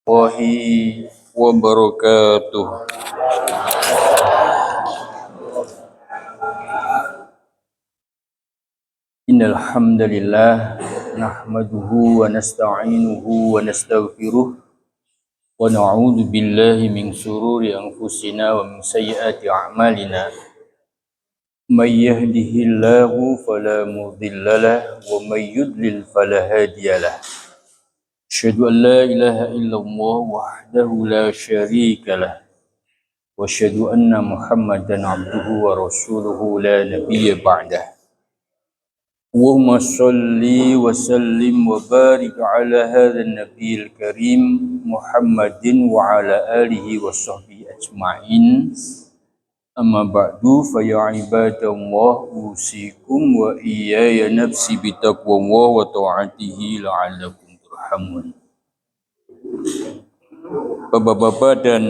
warahmatullahi wabarakatuh. Innal hamdalillah nahmaduhu wa nasta'inuhu wa nastaghfiruh wa na'udzu billahi min shururi anfusina wa min sayyiati a'malina. May yahdihillahu fala mudilla lahu wa may yudlil fala hadiyalah. Asyhadu an la ilaha illallah wahdahu la syarika lah. وأشهد أن محمدا عبده ورسوله لا نبي بعده اللهم صل وسلم وبارك على هذا النبي الكريم محمد وعلى آله وصحبه أجمعين أما بعد فيا عباد الله أوصيكم وإياي نفسي بتقوى الله وطاعته لعلكم ترحمون. Bapak-bapak dan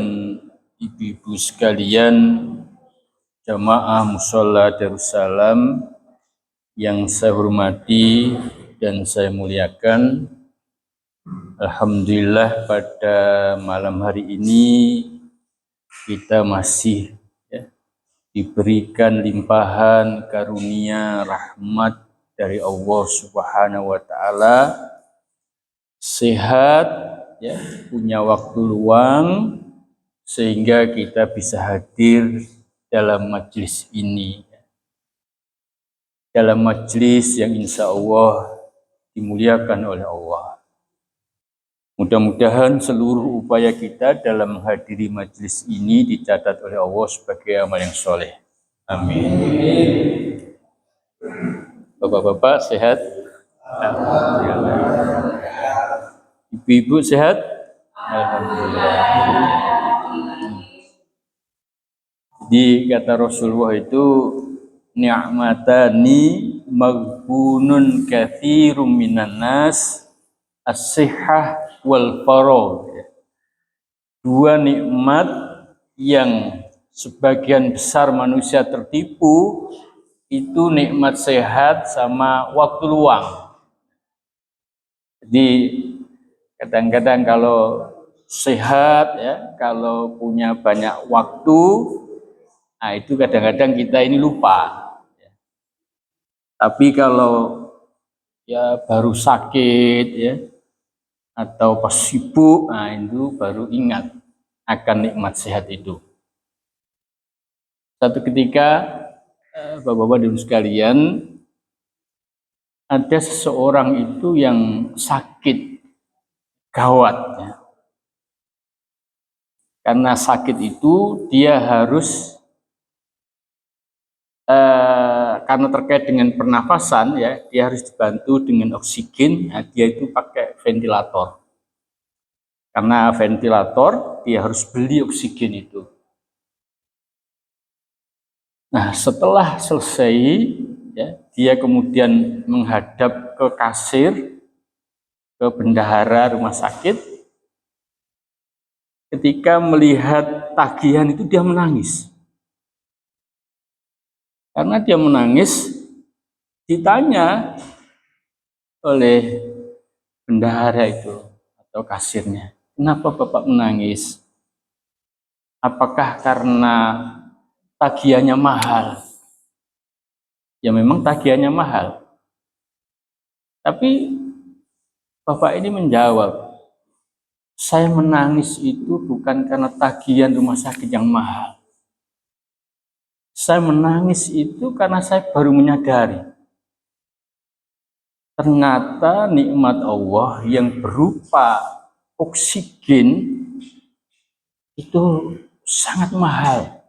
ibu-ibu sekalian, jamaah Mushola Darussalam yang saya hormati dan saya muliakan, alhamdulillah pada malam hari ini kita masih diberikan limpahan karunia rahmat dari Allah Subhanahu wa taala, sehat, punya waktu luang sehingga kita bisa hadir dalam majelis ini, dalam majelis yang insya Allah dimuliakan oleh Allah. Mudah-mudahan seluruh upaya kita dalam menghadiri majelis ini dicatat oleh Allah sebagai amal yang soleh. Amin. Bapak-bapak sehat? Alhamdulillah. Ibu-ibu sehat? Alhamdulillah. Jadi kata Rasulullah itu ni'matani maghbunun katsirum minan nas as-sihhah wal faragh. Dua nikmat yang sebagian besar manusia tertipu, itu nikmat sehat sama waktu luang. Jadi kadang-kadang kalau sehat, kalau punya banyak waktu, nah itu kadang-kadang kita ini lupa. Tapi kalau baru sakit atau pas sibuk, nah itu baru ingat akan nikmat sehat itu. Satu ketika, bapak-bapak dan ibu sekalian, ada seseorang itu yang sakit gawat. Karena sakit itu dia harus karena terkait dengan pernafasan, dia harus dibantu dengan oksigen. Nah, dia itu pakai ventilator. Karena ventilator, dia harus beli oksigen itu. Nah, setelah selesai, dia kemudian menghadap ke kasir, ke bendahara rumah sakit. Ketika melihat tagihan itu, dia menangis. Karena dia menangis, ditanya oleh bendahara itu atau kasirnya, kenapa Bapak menangis? Apakah karena tagihannya mahal? Ya memang tagihannya mahal. Tapi Bapak ini menjawab, saya menangis itu bukan karena tagihan rumah sakit yang mahal. Saya menangis itu karena saya baru menyadari ternyata nikmat Allah yang berupa oksigen itu sangat mahal.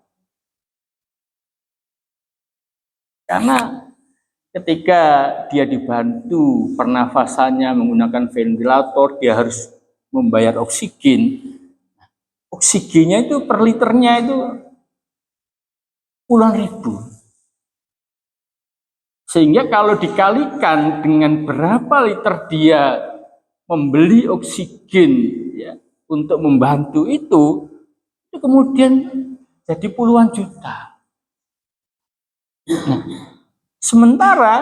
Karena ketika dia dibantu pernafasannya menggunakan ventilator, dia harus membayar oksigen. Oksigennya itu per liternya itu puluhan ribu. Sehingga kalau dikalikan dengan berapa liter dia membeli oksigen untuk membantu itu kemudian jadi puluhan juta. Nah, sementara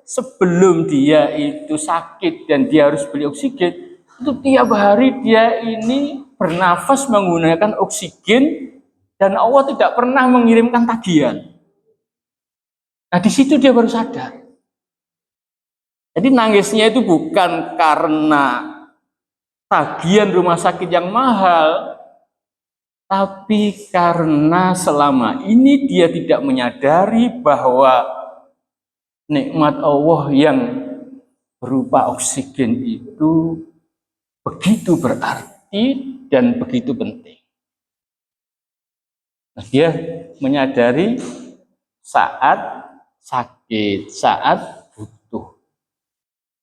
sebelum dia itu sakit dan dia harus beli oksigen, Itu tiap hari dia ini bernafas menggunakan oksigen dan Allah tidak pernah mengirimkan tagihan. Nah, di situ dia baru sadar. Jadi nangisnya itu bukan karena tagihan rumah sakit yang mahal, tapi karena selama ini dia tidak menyadari bahwa nikmat Allah yang berupa oksigen itu begitu berarti dan begitu penting. Nah, dia menyadari saat sakit, saat butuh.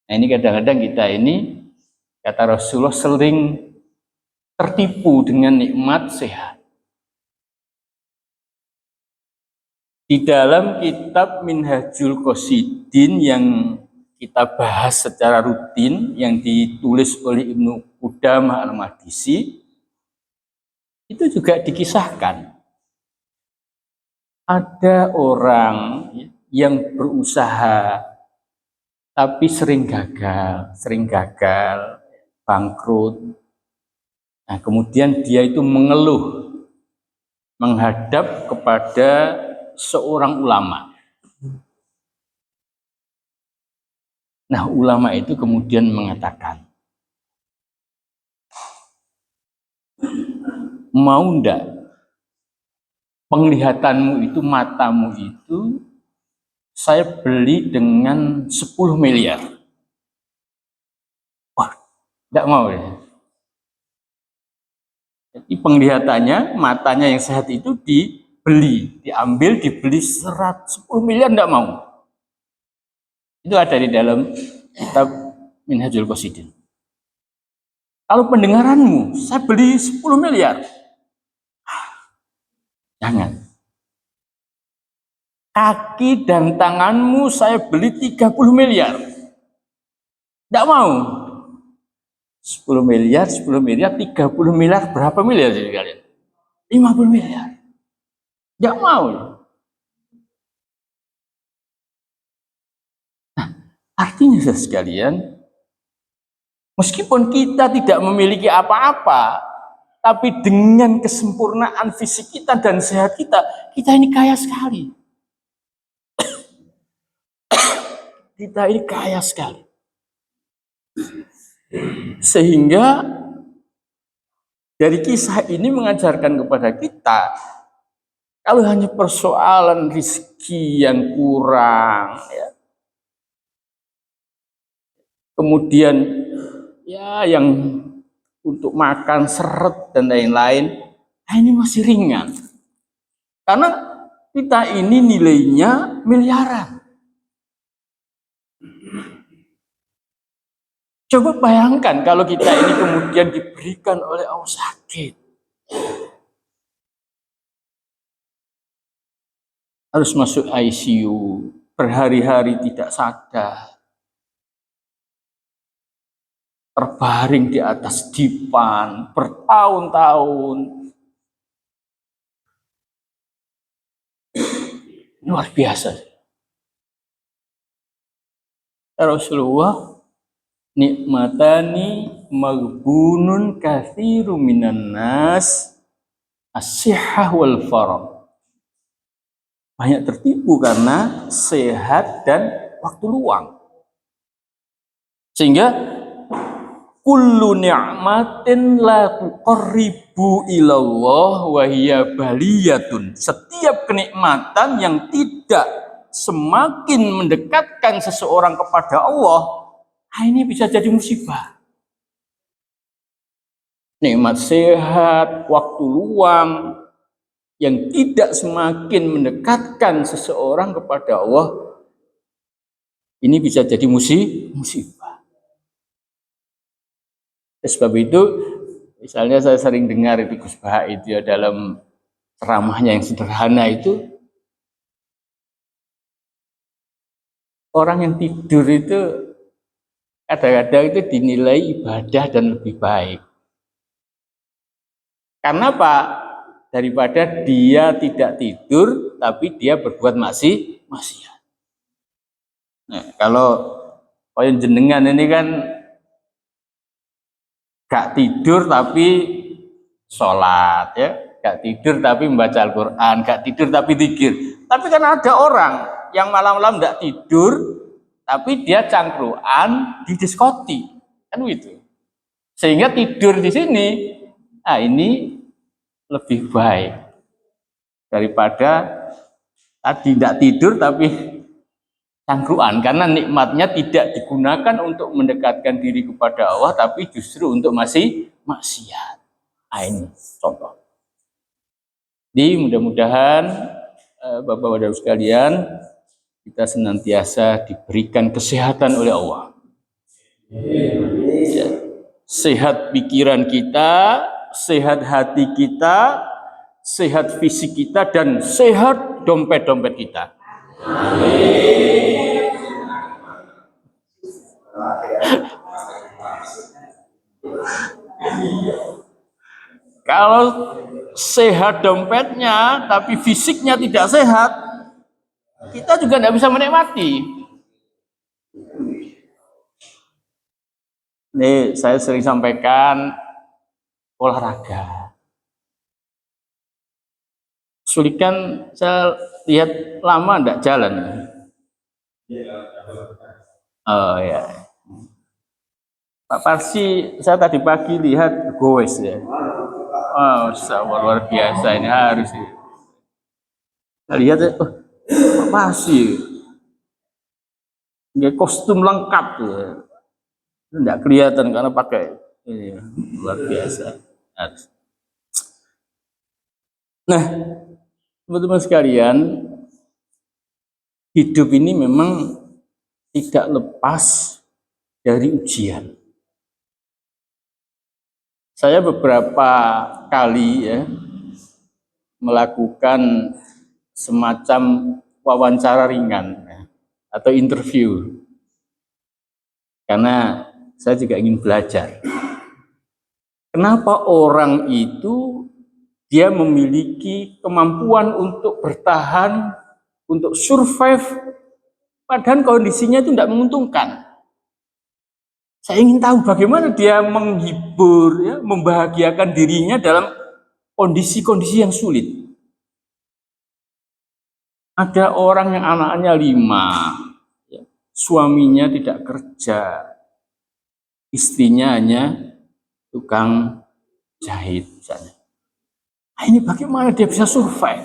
Nah, ini kadang-kadang kita ini, kata Rasulullah, sering tertipu dengan nikmat sehat. Di dalam kitab Minhajul Qasidin yang kita bahas secara rutin, yang ditulis oleh Ibnu Qudamah Al-Maqdisi, itu juga dikisahkan. Ada orang yang berusaha tapi sering gagal, bangkrut. Nah, kemudian dia itu mengeluh menghadap kepada seorang ulama. Nah, ulama itu kemudian mengatakan, mau ndak penglihatanmu itu, matamu itu saya beli dengan 10 miliar. Wah, ndak mau ya. Jadi penglihatannya, matanya yang sehat itu diambil, dibeli 10 miliar, ndak mau. Itu ada di dalam kitab Minhajul Qasidin. Kalau pendengaranmu, saya beli 10 miliar. Jangan. Kaki dan tanganmu saya beli 30 miliar. Tidak mau. 10 miliar, 30 miliar, berapa miliar jadi kalian? 50 miliar. Tidak mau. Nah, artinya sekalian, meskipun kita tidak memiliki apa-apa, tapi dengan kesempurnaan fisik kita dan sehat kita, kita ini kaya sekali. Kita ini kaya sekali. Sehingga dari kisah ini mengajarkan kepada kita, kalau hanya persoalan rezeki yang kurang, ya, kemudian ya yang untuk makan seret dan lain-lain, nah ini masih ringan. Karena kita ini nilainya miliaran. Coba bayangkan kalau kita ini kemudian diberikan oleh Allah sakit. Harus masuk ICU, berhari-hari tidak sadar. Terbaring di atas dipan bertahun-tahun. Luar biasa. Rasulullah, nikmatani maghbunun katsiru minan nas as-sihhah wal faragh. Banyak tertipu karena sehat dan waktu luang. Sehingga kullu ni'matin la tuqarribu ilallah wa hiya baliyatun. Setiap kenikmatan yang tidak semakin mendekatkan seseorang kepada Allah, ini bisa jadi musibah. Nikmat sehat, waktu luang yang tidak semakin mendekatkan seseorang kepada Allah, ini bisa jadi musibah. Sebab itu, misalnya saya sering dengar itu Gus Baha itu ya, dalam ceramahnya yang sederhana itu, orang yang tidur itu kadang-kadang itu dinilai ibadah dan lebih baik. Karena apa? Daripada dia tidak tidur, tapi dia berbuat maksiat. Nah, kalau jenengan ini kan gak tidur tapi sholat, ya, gak tidur tapi membaca Al-Quran, gak tidur tapi zikir. Tapi kan ada orang yang malam-malam gak tidur tapi dia cangkruan di diskoti, kan gitu. Sehingga tidur di sini, ini lebih baik daripada tadi tidak tidur tapi cangkruan, karena nikmatnya tidak digunakan untuk mendekatkan diri kepada Allah tapi justru untuk masih maksiat. Ini contoh. Jadi mudah-mudahan Bapak-Bapak sekalian, kita senantiasa diberikan kesehatan oleh Allah. Ya. Sehat pikiran kita, sehat hati kita, sehat fisik kita, dan sehat dompet-dompet kita. Kalau sehat dompetnya tapi fisiknya tidak sehat, kita juga tidak bisa menikmati. Nih, saya sering sampaikan olahraga. Sulikan saya lihat lama tidak jalan. Oh ya. Pak Parsi, saya tadi pagi lihat goes ya. Oh, luar biasa, ini harus. Saya lihat ya, Pak Parsi, dia kostum lengkap ya. Tidak kelihatan karena pakai ini, luar biasa. Nah, teman-teman sekalian, hidup ini memang tidak lepas dari ujian. Saya beberapa kali ya melakukan semacam wawancara ringan ya, atau interview, karena saya juga ingin belajar. Kenapa orang itu dia memiliki kemampuan untuk bertahan, untuk survive, padahal kondisinya itu tidak menguntungkan. Saya ingin tahu bagaimana dia menghibur, ya, membahagiakan dirinya dalam kondisi-kondisi yang sulit. Ada orang yang anaknya 5, ya, suaminya tidak kerja, istrinya hanya tukang jahit misalnya. Nah, ini bagaimana dia bisa survive?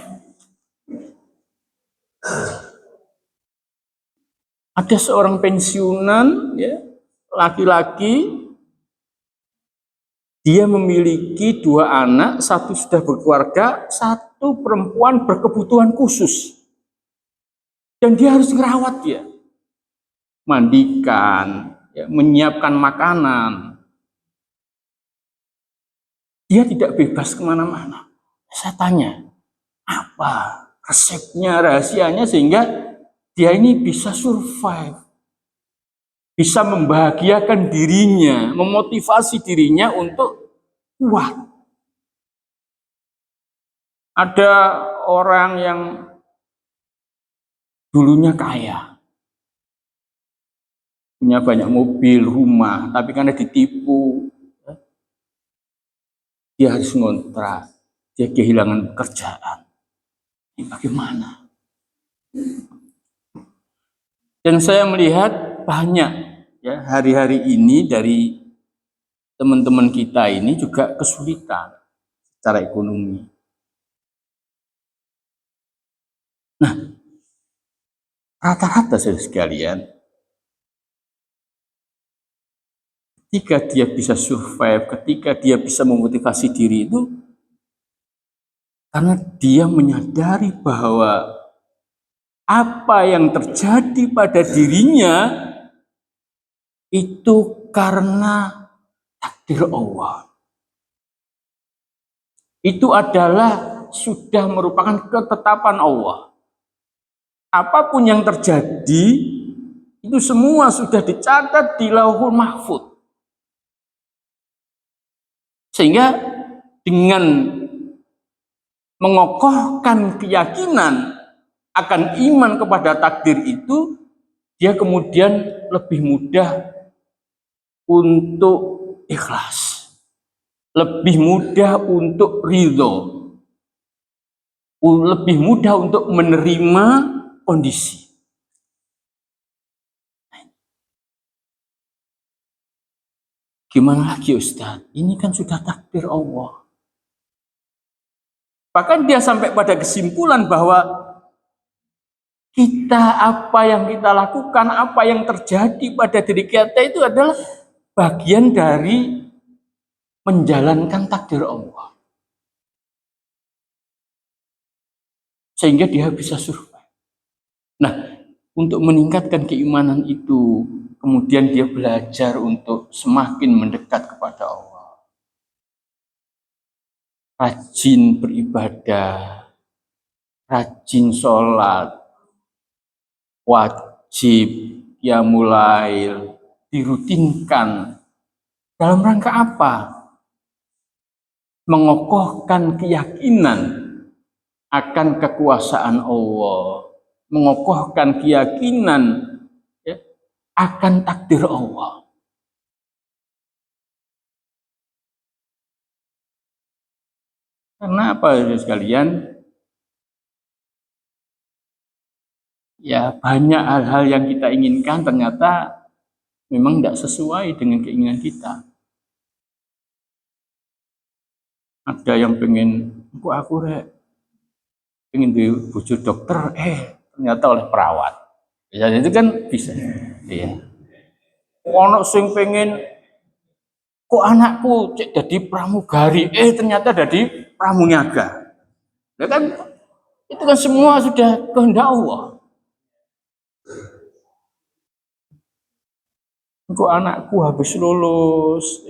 Ada seorang pensiunan, ya, laki-laki, dia memiliki 2 anak, 1 sudah berkeluarga, 1 perempuan berkebutuhan khusus. Dan dia harus merawat dia. Mandikan, ya, menyiapkan makanan. Dia tidak bebas kemana-mana. Saya tanya, apa resepnya, rahasianya sehingga dia ini bisa survive? Bisa membahagiakan dirinya, memotivasi dirinya untuk kuat. Ada orang yang dulunya kaya, punya banyak mobil, rumah, tapi karena ditipu, dia harus ngontrak, dia kehilangan pekerjaan. Ini bagaimana? Dan saya melihat banyak ya hari-hari ini dari teman-teman kita ini juga kesulitan secara ekonomi. Nah, rata-rata saudara sekalian, ketika dia bisa survive, ketika dia bisa memotivasi diri itu, karena dia menyadari bahwa apa yang terjadi pada dirinya itu karena takdir Allah. Itu adalah sudah merupakan ketetapan Allah. Apapun yang terjadi, itu semua sudah dicatat di Lauhul Mahfuz. Sehingga dengan mengokohkan keyakinan akan iman kepada takdir itu, dia kemudian lebih mudah untuk ikhlas. lebih mudah untuk ridho, lebih mudah untuk menerima kondisi. Gimana lagi Ustaz? Ini kan sudah takdir Allah. Bahkan dia sampai pada kesimpulan bahwa apa yang kita lakukan, apa yang terjadi pada diri kita itu adalah bagian dari menjalankan takdir Allah. Sehingga dia bisa survive. Nah, untuk meningkatkan keimanan itu, kemudian dia belajar untuk semakin mendekat kepada Allah. Rajin beribadah, rajin sholat, wajib ya mulai dirutinkan. Dalam rangka apa? Mengokohkan keyakinan akan kekuasaan Allah, mengokohkan keyakinan ya, akan takdir Allah. Karena apa sekalian? Ya banyak hal-hal yang kita inginkan ternyata memang tidak sesuai dengan keinginan kita. Ada yang pengen, aku pengen dibujuk dokter, ternyata oleh perawat. Ya itu kan bisa. Iya. Ono sing pengen, kok anakku cek jadi pramugari, ternyata jadi pramuniaga. Ya kan itu kan semua sudah kehendak Allah. Kok anakku habis lulus,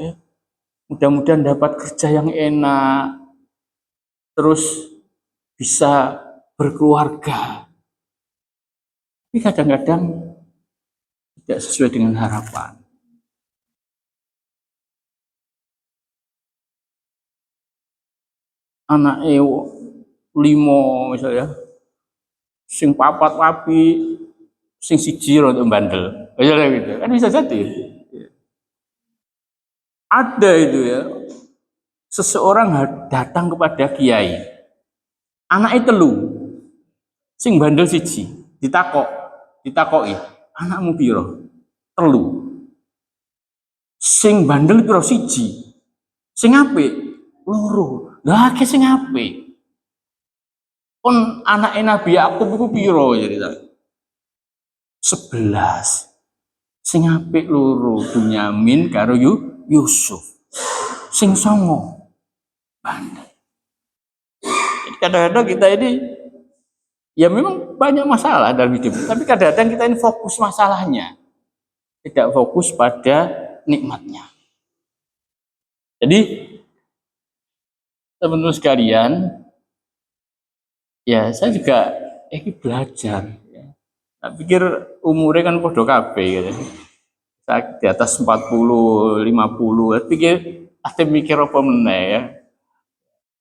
mudah-mudahan dapat kerja yang enak, terus bisa berkeluarga. Tapi kadang-kadang tidak sesuai dengan harapan. Anak limo misalnya, sing papat wapi, sing siji rodok bandel, gitu. Kan bisa jadi. Ada itu ya, seseorang datang kepada kiai, anaknya telu, sing bandel siji, ditakoki, anakmu piro? Telu. Sing bandel piro siji? Sing apik? Loro. Lah ke sing apik? Pun anake Nabi Yakub iku piro cerita? 11. Sing apik loro Bunyamin karo Yusuf. Sing songo bandel. Kadang-kadang kita ini ya memang banyak masalah dalam hidup, tapi kadang-kadang kita ini fokus masalahnya, tidak fokus pada nikmatnya. Jadi teman-teman sekalian, ya saya juga belajar. Ya. Saya pikir umurnya kan podo kabeh gitu. Saya di atas 40, 50, saya pikir mikir apa meneh ya.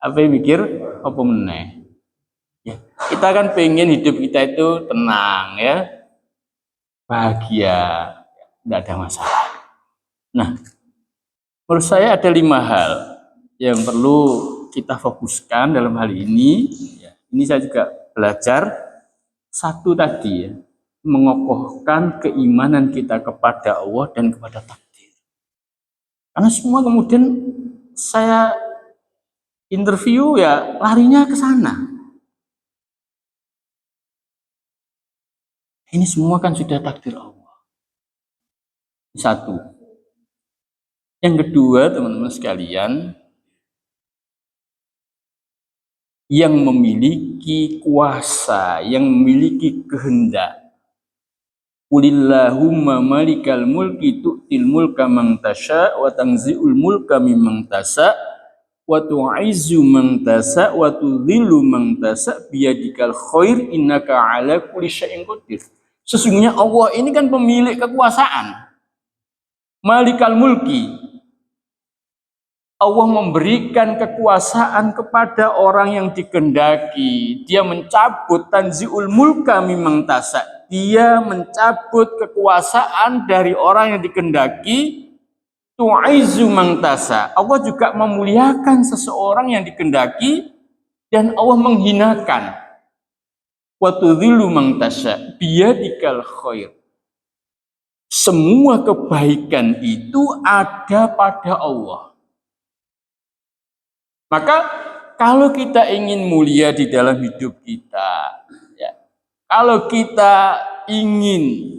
Mikir apa meneh. Ya, kita kan pengen hidup kita itu tenang ya, bahagia, tidak ada masalah. Nah, menurut saya ada 5 hal yang perlu kita fokuskan dalam hal ini. Ya, ini saya juga belajar. Satu tadi ya, mengokohkan keimanan kita kepada Allah dan kepada takdir. Karena semua kemudian saya interview ya larinya ke sana. Ini semua kan sudah takdir Allah. Satu. Yang kedua, teman-teman sekalian, yang memiliki kuasa, yang memiliki kehendak. Qulillahumma malikal mulki tu'til mulka man tasha wa tanzi'ul mulka mimman tasha wa tu'izzu man tasha wa tudhillu man tasha biyadikal khair innaka ala kulli syai'in qadir. Sesungguhnya Allah ini kan pemilik kekuasaan. Malikal mulki. Allah memberikan kekuasaan kepada orang yang dikehendaki. Dia mencabut tanzi'ul mulka mimman tasha. Dia mencabut kekuasaan dari orang yang dikehendaki tu'izzu man tasha. Allah juga memuliakan seseorang yang dikehendaki dan Allah menghinakan. Wa tudhillu man tasha biyadikal khair. Semua kebaikan itu ada pada Allah. Maka kalau kita ingin mulia di dalam hidup kita, ya, kalau kita ingin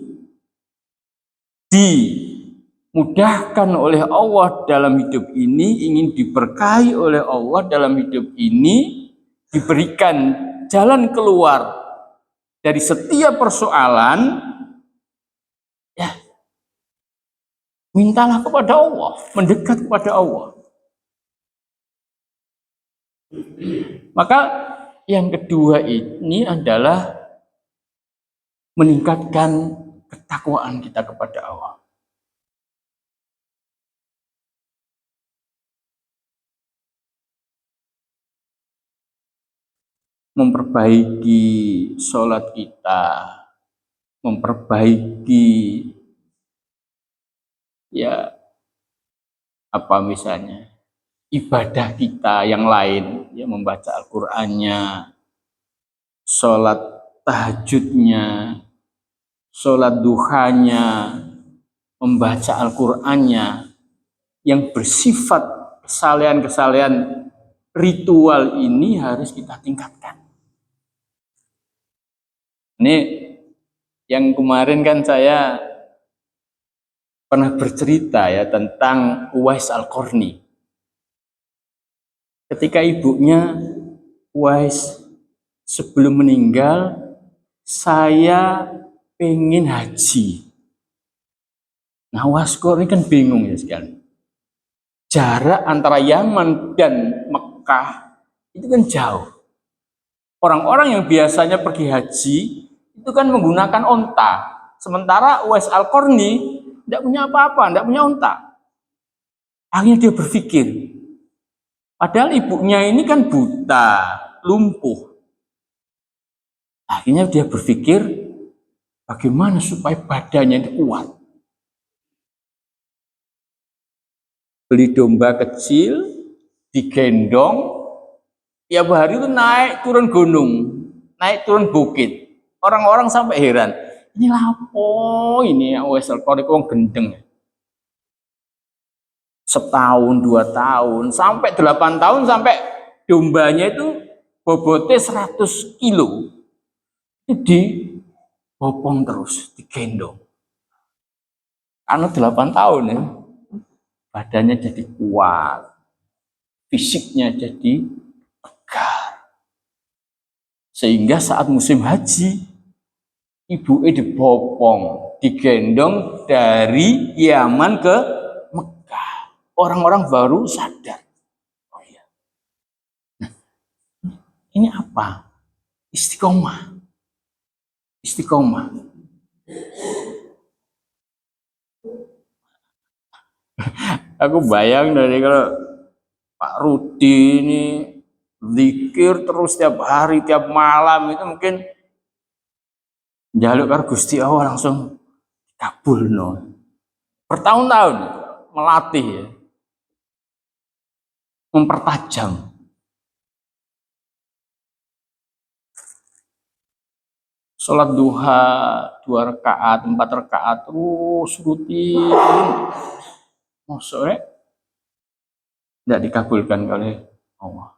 dimudahkan oleh Allah dalam hidup ini, ingin diberkahi oleh Allah dalam hidup ini, diberikan jalan keluar dari setiap persoalan, ya, mintalah kepada Allah, mendekat kepada Allah. Maka yang kedua ini adalah meningkatkan ketakwaan kita kepada Allah. Memperbaiki sholat kita, memperbaiki ya apa misalnya ibadah kita yang lain, ya membaca Al-Qur'annya, sholat tahajudnya, sholat duhanya, membaca Al-Qur'annya yang bersifat kesalehan-kesalehan ritual ini harus kita tingkatkan. Ini yang kemarin kan saya pernah bercerita ya tentang Uwais Al-Qarni. Ketika ibunya Uwais sebelum meninggal, saya pengen haji. Nah, Uwais Al-Qarni kan bingung ya sekali. Jarak antara Yaman dan Mekah itu kan jauh. Orang-orang yang biasanya pergi haji itu kan menggunakan onta. Sementara Uwais Al-Qarni tidak punya apa-apa, tidak punya onta. Akhirnya dia berpikir, padahal ibunya ini kan buta, lumpuh. Akhirnya dia berpikir, bagaimana supaya badannya itu kuat. Beli domba kecil, digendong, tiap hari itu naik turun gunung, naik turun bukit. Orang-orang sampai heran, ini lapo ini Uwais Al-Qarni kok gendeng. Setahun, 2 tahun, sampai 8 tahun, sampai dombanya itu bobotnya 100 kilo. Itu dibopong terus, digendong. Karena 8 tahun ya, badannya jadi kuat, fisiknya jadi tegar. Sehingga saat musim haji, ibunya dibopong, digendong dari Yaman ke Mekah. Orang-orang baru sadar. Oh iya. Nah, ini apa? Istiqomah. Istiqomah. Aku bayang dari kalau Pak Rudi ini zikir terus tiap hari, tiap malam itu mungkin jaluk karo Gusti Allah langsung kabul no. Bertahun-tahun melatih ya. Mempertajam. Sholat duha 2 rakaat, 4 rakaat terus rutin. Maksudnya tidak dikabulkan oleh Allah.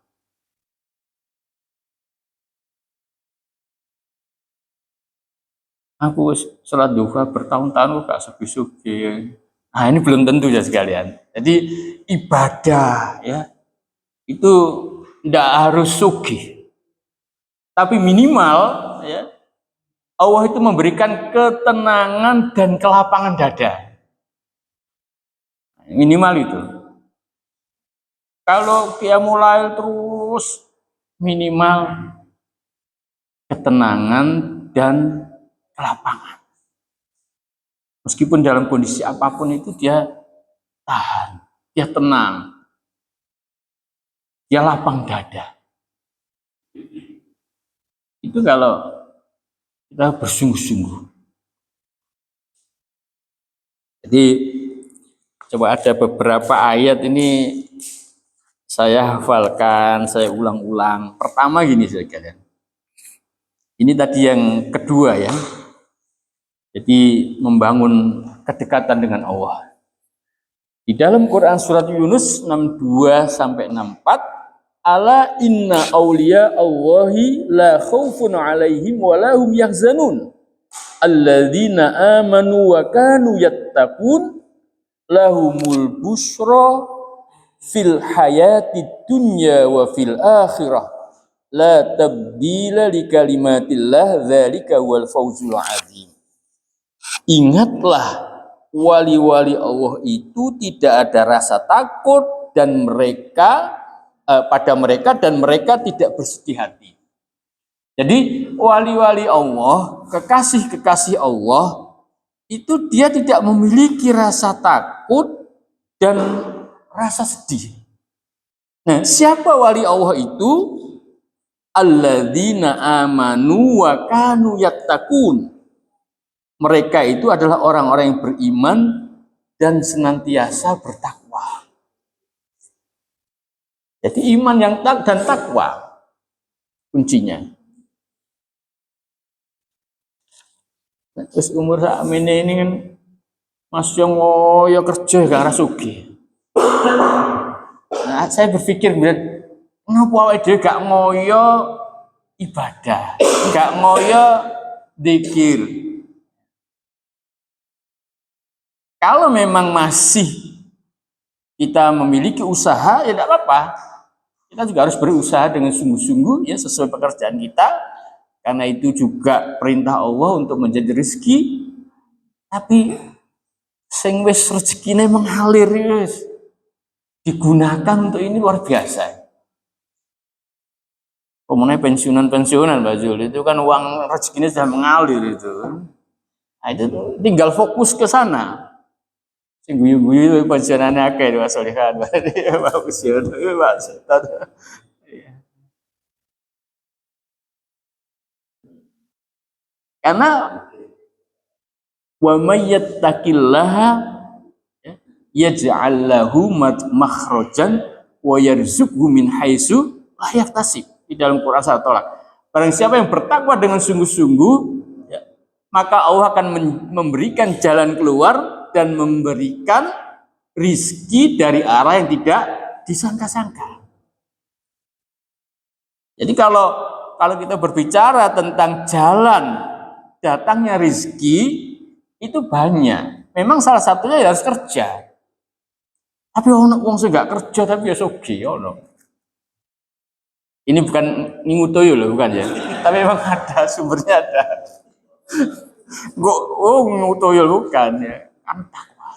Aku sholat duha bertahun-tahun gak sugi-sugi. Nah ini belum tentu ya sekalian. Jadi ibadah ya itu tidak harus sugih, tapi minimal ya Allah itu memberikan ketenangan dan kelapangan dada. Minimal itu. Kalau dia mulai terus minimal ketenangan dan kelapangan. Meskipun dalam kondisi apapun itu dia tahan, dia tenang, dia lapang dada. Itu kalau kita bersungguh-sungguh. Jadi Coba ada beberapa ayat ini saya hafalkan, saya ulang-ulang. Pertama gini sekalian. Ini tadi yang kedua ya. Jadi membangun kedekatan dengan Allah. Di dalam Quran surat Yunus 62 sampai 64, ala inna awliya Allahi la khaufun alaihim wa lahum yahzanun. Alladzina amanu wa kanu yattaqun lahumul busra fil hayati dunya wa fil akhirah la tabdila li kalimatillah dzalika wal fawzul azim. Ingatlah, wali-wali Allah itu tidak ada rasa takut dan pada mereka dan mereka tidak bersedih hati. Jadi wali-wali Allah, kekasih-kekasih Allah itu dia tidak memiliki rasa takut dan rasa sedih. Nah, siapa wali Allah itu? Alladzina amanu wa kanu yattaqun. Mereka itu adalah orang-orang yang beriman dan senantiasa bertakwa. Jadi iman yang dan takwa kuncinya. Terus umur sakmene ini kan masih ngoyo kerja gak rasuki. Nah, saya berpikir kenapa awake dhewe gak ngoyo ibadah, gak ngoyo zikir. Kalau memang masih kita memiliki usaha, ya tidak apa-apa. Kita juga harus berusaha dengan sungguh-sungguh, ya sesuai pekerjaan kita. Karena itu juga perintah Allah untuk menjadi rezeki. Tapi sing wis rezekine mengalir, wis digunakan untuk ini luar biasa. Kemudian pensiunan Mbak Zul, itu kan uang rezekinya sudah mengalir itu. Nah, itu tinggal fokus ke sana. Sing guyu-guyu pensiunane akeh Mas Solihan. Bagus ya, Mas. Karena wa may yattaqillaha yaj'al lahu makhrajan wa yarzuqhu min haitsu la yahtasib. Di dalam Quran Surat Tolak. Barang siapa yang bertakwa dengan sungguh-sungguh, ya, maka Allah akan memberikan jalan keluar dan memberikan rizki dari arah yang tidak disangka-sangka. Jadi kalau kita berbicara tentang jalan datangnya rizki, itu banyak. Memang salah satunya ya harus kerja. Tapi orang sing gak kerja tapi ya sugih ono. Ini bukan ningutoyo loh, bukan ya. Tapi memang ada sumbernya ada. Ningutoyo bukan ya. Kan takwa.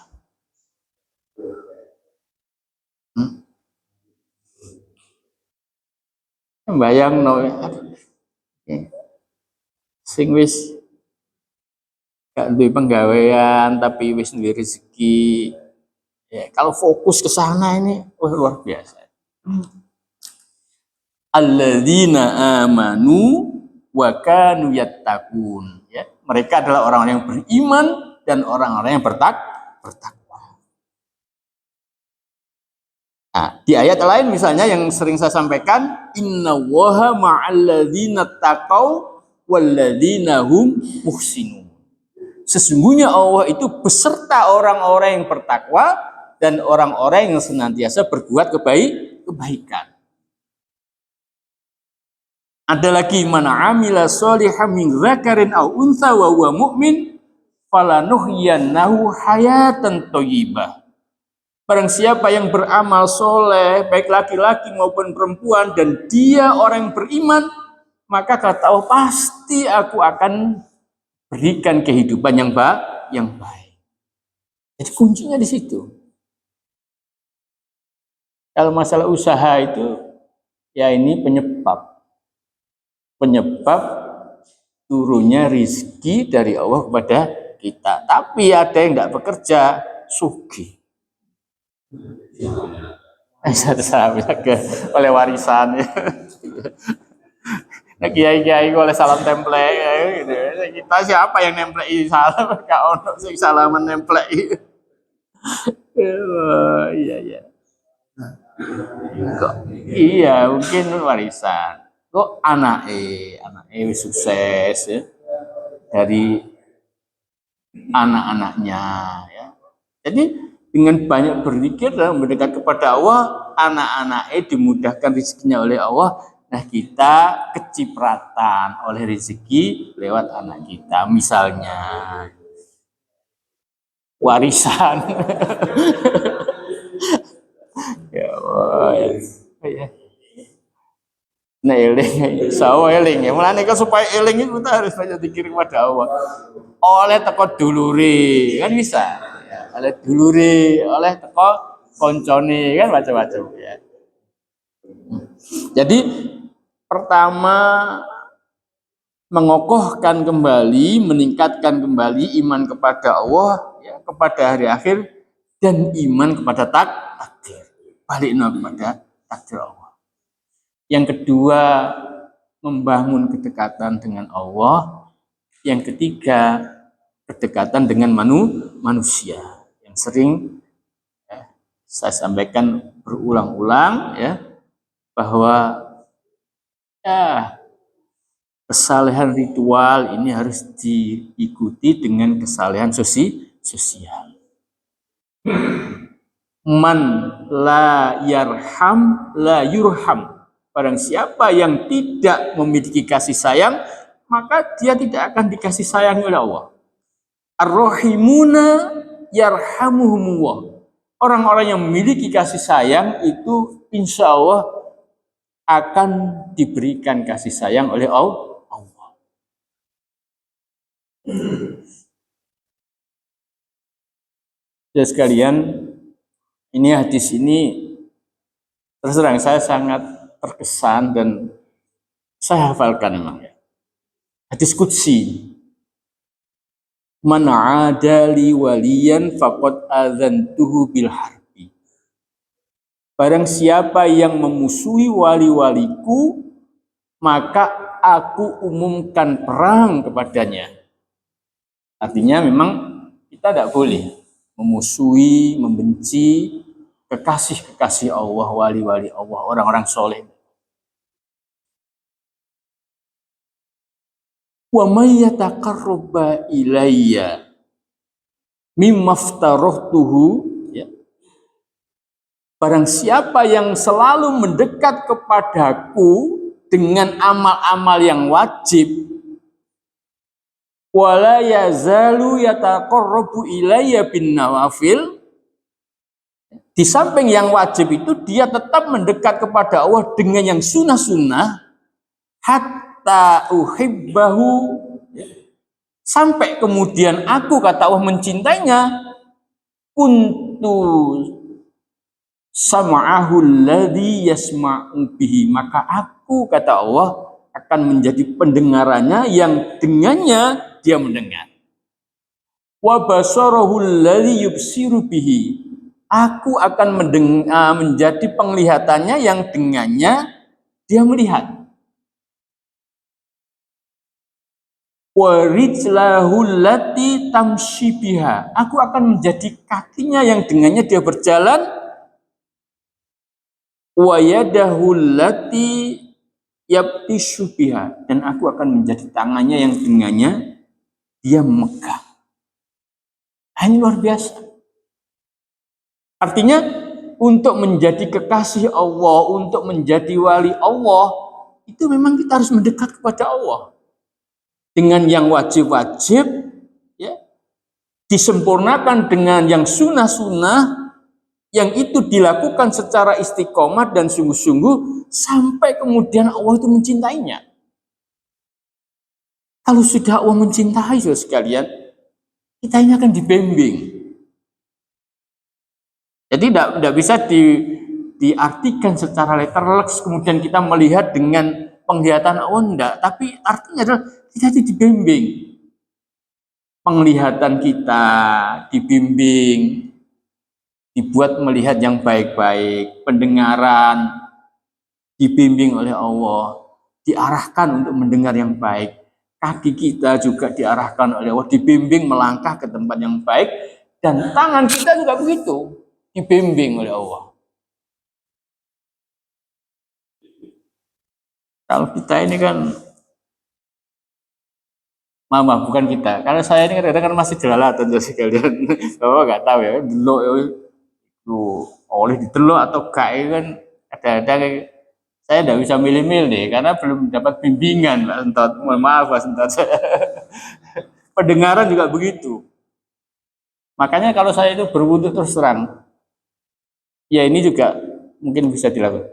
Bayang no, sing wis gak duwe penggawean tapi wis duwe rezeki. Ya, kalau fokus ke sana ini luar biasa. Alladzina amanu wa kanu yattaqun. Ya, mereka adalah orang-orang yang beriman dan orang-orang yang bertakwa. Nah, di ayat lain misalnya yang sering saya sampaikan, innallaha ma'alladzina taqau walladzina hum muhsinun. Sesungguhnya Allah itu beserta orang-orang yang bertakwa dan orang-orang yang senantiasa berbuat kebaikan. Ada lagi, man amila sholihan min dzakarin aw untha wa huwa mu'min falanuhyiyannahu hayatan thayyibah. Barang siapa yang beramal soleh, baik laki-laki maupun perempuan, dan dia orang yang beriman, maka kata Allah, pasti aku akan berikan kehidupan yang baik. Jadi kuncinya di situ. Kalau masalah usaha itu, ya ini penyebab turunnya rizki dari Allah kepada kita. Tapi ada yang tidak bekerja, sugih. Saya oleh warisan ya. Nah, kiai-kiai oleh salam template gitu. Kita siapa yang nemplei salam? Gak ono sing salaman nemplei. Iya, iya. Kok iya mungkin warisan. Kok anak sukses ya dari anak-anaknya ya. Jadi dengan banyak berzikir dan mendekat kepada Allah, anak-anaknya dimudahkan rezekinya oleh Allah. Nah kita kecipratan oleh rezeki lewat anak kita, misalnya warisan. Ya Allah, ya. Nah eling, sawo eling ya. Mulane kan supaya eling itu kita harus banyak dikirim pada Allah. Oleh teko dulure kan bisa. Ya, oleh dulure, oleh teko koncone kan macam-macam ya. Jadi pertama mengokohkan kembali, meningkatkan kembali iman kepada Allah, ya, kepada hari akhir dan iman kepada takdir. Baliknya kepada takdir Allah. Yang kedua, membangun kedekatan dengan Allah. Yang ketiga, kedekatan dengan manusia. Yang sering ya, saya sampaikan berulang-ulang ya, bahwa ya, kesalehan ritual ini harus diikuti dengan kesalehan sosial. Man la yarham la yurham. Barang siapa yang tidak memiliki kasih sayang, maka dia tidak akan dikasih sayang oleh Allah. Ar-rahimuna yarhamuhumullah. Orang-orang yang memiliki kasih sayang itu insya Allah akan diberikan kasih sayang oleh Allah. Ya sekalian, ini hadis ini terus terang saya sangat terkesan dan saya hafalkan memang ya. Hadis qudsi. Man 'adali waliyan faqad adzantuhu bil harbi. Barang siapa yang memusuhi wali-waliku, maka aku umumkan perang kepadanya. Artinya memang kita tidak boleh memusuhi, membenci kekasih-kekasih Allah, wali-wali Allah, orang-orang soleh. Wa may yataqarraba ilayya mimma aftaratuhu, ya. Barang siapa yang selalu mendekat kepadaku dengan amal-amal yang wajib, wala yazalu yataqarrabu ilayya bin nawafil. Di samping yang wajib itu dia tetap mendekat kepada Allah dengan yang sunnah-sunnah, hatta uhibbahu, sampai kemudian aku, kata Allah, mencintainya. Kuntu sam'ahu alladhi yasma'u bihi, maka aku, kata Allah, akan menjadi pendengarannya yang dengannya dia mendengar. Wa basarahu alladhi yubsiru bihi, aku akan menjadi penglihatannya yang dengannya dia melihat. Wa rijlahu allati tamshi biha, aku akan menjadi kakinya yang dengannya dia berjalan. Wa yadahu allati yabtishu biha, dan aku akan menjadi tangannya yang dengannya dia memegang. Ini luar biasa. Artinya untuk menjadi kekasih Allah, untuk menjadi wali Allah, itu memang kita harus mendekat kepada Allah dengan yang wajib-wajib, ya, disempurnakan dengan yang sunnah-sunnah, yang itu dilakukan secara istiqomah dan sungguh-sungguh sampai kemudian Allah itu mencintainya. Kalau sudah Allah mencintai, saudara sekalian, kita ini akan dibimbing. Jadi tidak bisa diartikan secara literal kemudian kita melihat dengan penglihatan Allah, enggak. Tapi artinya adalah kita dibimbing. Penglihatan kita dibimbing, dibuat melihat yang baik-baik, pendengaran dibimbing oleh Allah, diarahkan untuk mendengar yang baik. Kaki kita juga diarahkan oleh Allah, dibimbing melangkah ke tempat yang baik, dan tangan kita juga begitu. dibimbing oleh Allah. Kalau kita ini kan, mama bukan kita, karena saya ini kadang-kadang masih jelalatan jadi sekalian. Bapak nggak tahu ya, dulu itu oleh diteluk atau gak itu kan kadang-kadang saya tidak bisa milih-milih karena belum dapat bimbingan Pak Sentot. Mohon maaf Pak Sentot. Pendengaran juga begitu. Makanya kalau saya itu berwudu terus terang, ya ini juga mungkin bisa dilakukan.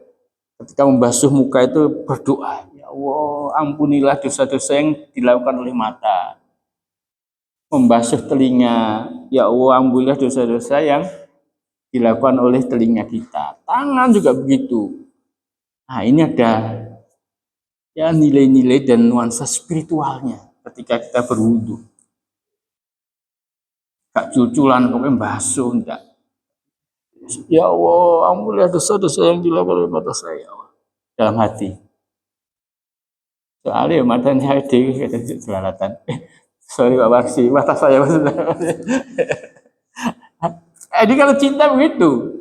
Ketika membasuh muka itu berdoa, ya Allah ampunilah dosa-dosa yang dilakukan oleh mata. Membasuh telinga, ya Allah ampunilah dosa-dosa yang dilakukan oleh telinga kita. Tangan juga begitu. Nah ini ada ya nilai-nilai dan nuansa spiritualnya ketika kita berwudu. Gak cuculan pokoknya basuh enggak. Ya Allah ampunilah dosa-dosa yang dilakukan oleh mata saya dalam hati. Soalnya matanya dewi kata jelalatan. Sorry Pak Barsi, mata saya maksudnya. Jadi kalau cinta begitu.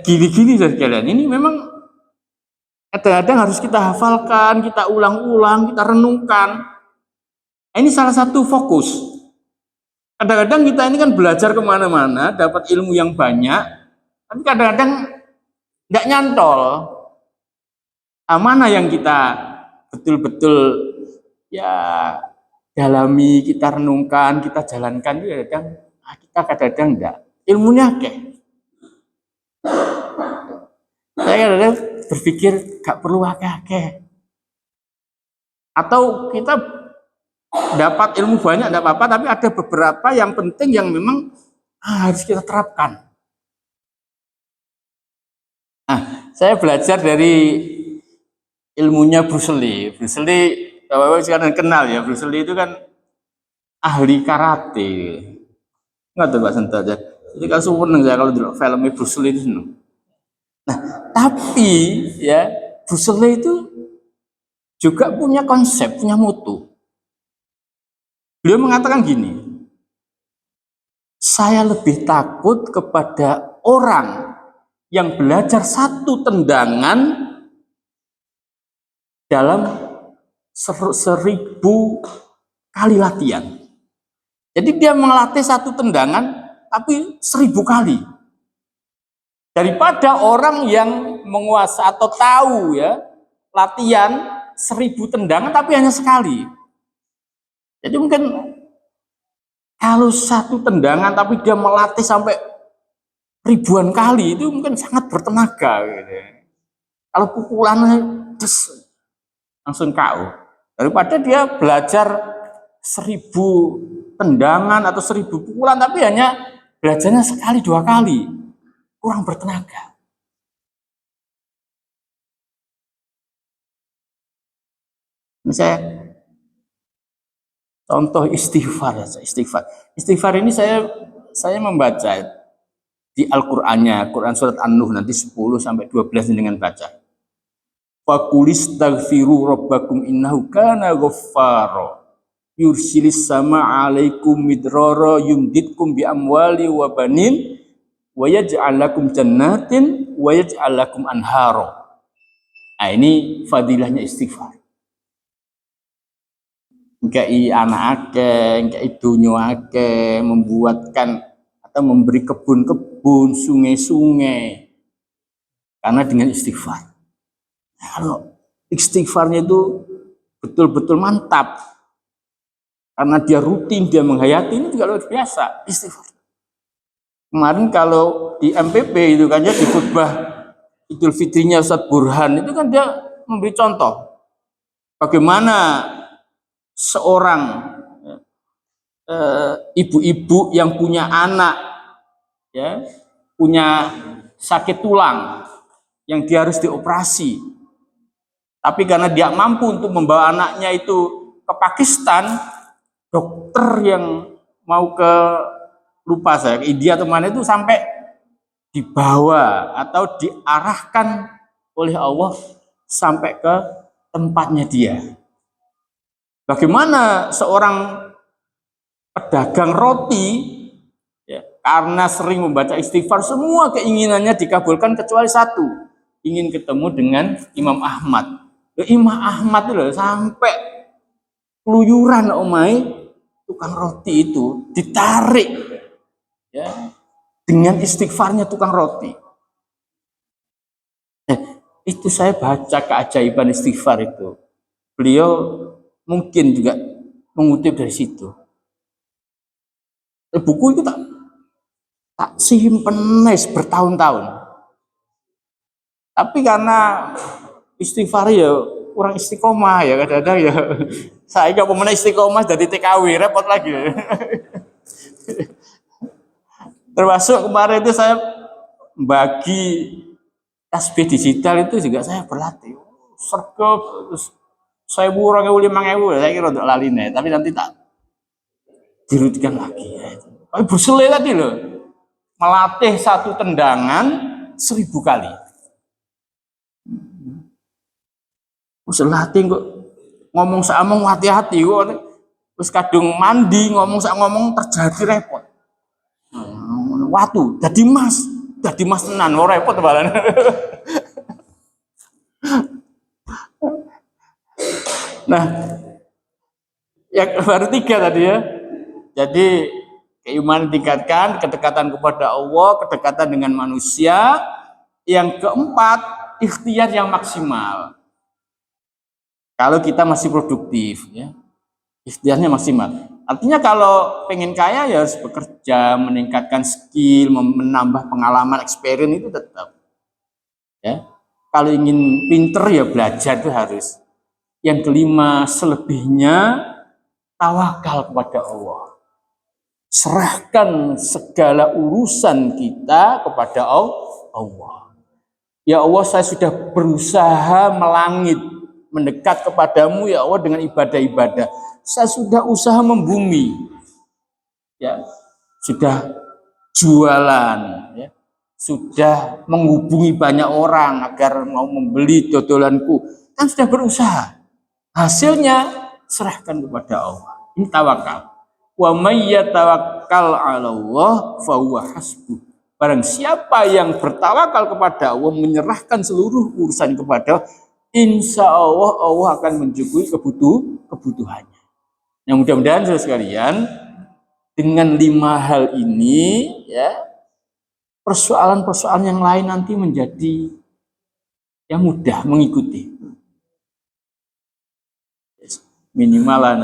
Gini-gini sekalian. Ini memang kadang-kadang harus kita hafalkan, kita ulang-ulang, kita renungkan. Ini salah satu fokus. Kadang-kadang kita ini kan belajar kemana-mana, dapat ilmu yang banyak, tapi kadang-kadang nggak nyantol. Nah, mana yang kita betul-betul ya dalami, kita renungkan, kita jalankan itu kadang kita kadang-kadang enggak. Ilmunya kayak saya kadang-kadang berpikir gak perlu akeh-akeh. Atau kita dapat ilmu banyak enggak apa-apa, tapi ada beberapa yang penting yang memang harus kita terapkan. Nah, saya belajar dari ilmunya Bruce Lee. Bruce Lee, Bapak-bapak sekarang kenal ya, Bruce Lee itu kan ahli karate. Nggak tahu Pak Senta aja. Jadi kalau seneng saya kalau dulu filmnya Bruce Lee itu seneng. Nah, tapi ya Bruce Lee itu juga punya konsep, punya moto. Beliau mengatakan gini, saya lebih takut kepada orang yang belajar satu tendangan dalam 1000 kali latihan. Jadi dia melatih satu tendangan tapi 1000 kali. Daripada orang yang menguasai atau tahu ya latihan 1000 tendangan tapi hanya sekali. Jadi mungkin kalau satu tendangan tapi dia melatih sampai ribuan kali itu mungkin sangat bertenaga. Gitu. Kalau pukulannya langsung KO. Daripada dia belajar 1000 tendangan atau 1000 pukulan tapi hanya belajarnya sekali 2 kali, kurang bertenaga. Misalnya contoh istighfar. Istighfar ini saya membaca di Al-Qur'annya, Quran surat An-Nuh nanti 10 sampai 12 dengan baca. Faqulistaghfiru rabbakum innahu kana ghaffara. Yursilis sama alaikum midrara yumditkum bi amwali wa banin wa yaj'al lakum jannatin wa yaj'al lakum anhara. Nah, ini fadilahnya istighfar. Ngkai anak akeh, ngkai dunyo akeh, membuatkan atau memberi kebun-kebun, sungai-sungai. Karena dengan istighfar. Nah, kalau istighfarnya itu betul-betul mantap. Karena dia rutin, dia menghayati, ini juga luar biasa, istighfar. Kemarin kalau di MPP itu kan ya di khutbah Idul Fitrinya Ustadz Burhan, itu kan dia memberi contoh. Bagaimana seorang ibu-ibu yang punya anak, ya, punya sakit tulang, yang dia harus dioperasi. Tapi karena dia mampu untuk membawa anaknya itu ke Pakistan, dokter yang mau ke lupa saya ke India atau mana itu sampai dibawa atau diarahkan oleh Allah sampai ke tempatnya dia. Bagaimana seorang pedagang roti ya, Karena sering membaca istighfar, semua keinginannya dikabulkan kecuali satu. Ingin ketemu dengan Imam Ahmad. Imam Ahmad itu sampai keluyuran omai tukang roti itu ditarik ya, dengan istighfarnya tukang roti. Itu saya baca keajaiban istighfar itu. Beliau mungkin juga mengutip dari situ. Buku itu tak simpen bertahun-tahun. Tapi karena istighfar ya kurang istiqomah ya kadang-kadang ya. Saya nggak mau istiqomah jadi TKW repot lagi. Termasuk kemarin itu saya bagi tasbih digital itu juga saya berlatih. Sergap terus saya burung 5.000 saya kira untuk laline, tapi nanti tak dirutikan lagi. Tapi berselir tadi loh, melatih satu tendangan 1000 kali. Latih kok ngomong seamong hati-hati kok, terus kadung mandi ngomong terjadi repot. Waktu jadi mas tenan, repot balan. Nah, yang baru 3 tadi ya. Jadi keimanan ditingkatkan, kedekatan kepada Allah, kedekatan dengan manusia. Yang keempat, ikhtiar yang maksimal. Kalau kita masih produktif, ya, ikhtiarnya maksimal. Artinya kalau pengen kaya ya harus bekerja, meningkatkan skill, menambah pengalaman, experience itu tetap. Ya, kalau ingin pinter ya belajar itu harus. Yang kelima, selebihnya tawakal kepada Allah. Serahkan segala urusan kita kepada Allah. Ya Allah, saya sudah berusaha melangit, mendekat kepadamu ya Allah dengan ibadah-ibadah. Saya sudah usaha membumi, ya, sudah jualan, ya, sudah menghubungi banyak orang agar mau membeli dodolanku, kan sudah berusaha. Hasilnya serahkan kepada Allah. Ini tawakal. Wa may yatawakkal 'ala Allah fa huwa hasbuh. Barang siapa yang bertawakal kepada Allah, menyerahkan seluruh urusan kepada Allah, insya Allah akan mencukupi kebutuhannya. Yang mudah-mudahan saudara sekalian, dengan 5 hal ini ya, persoalan-persoalan yang lain nanti menjadi yang mudah mengikuti. Minimal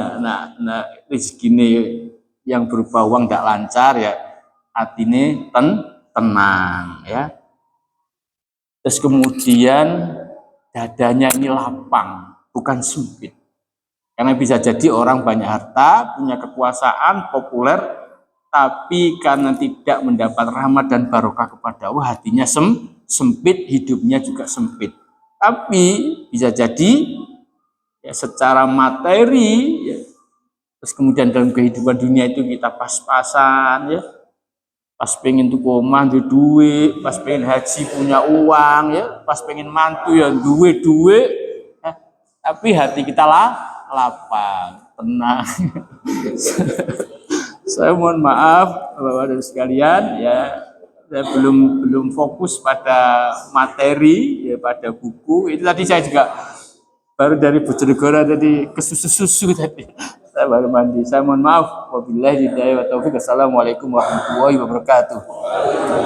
rezeki ini yang berupa uang tidak lancar ya, hatinya tenang ya. Terus kemudian dadanya ini lapang, bukan sempit. Karena bisa jadi orang banyak harta, punya kekuasaan, populer, tapi karena tidak mendapat rahmat dan barokah kepada Allah, hatinya sempit, hidupnya juga sempit. Tapi bisa jadi ya secara materi ya, terus kemudian dalam kehidupan dunia itu kita pas-pasan ya, pas pengen tuh omah duit, pas pengen haji punya uang ya, pas pengen mantu ya duit ya, tapi hati kita lapang, tenang. Saya mohon maaf Bapak dan sekalian ya, saya belum fokus pada materi ya, pada buku itu tadi. Saya juga baru dari Bojonegoro tadi kesusu tadi. Saya baru mandi. Saya mohon maaf. Wabillahi hidayah wa taufik. Assalamualaikum warahmatullahi wabarakatuh.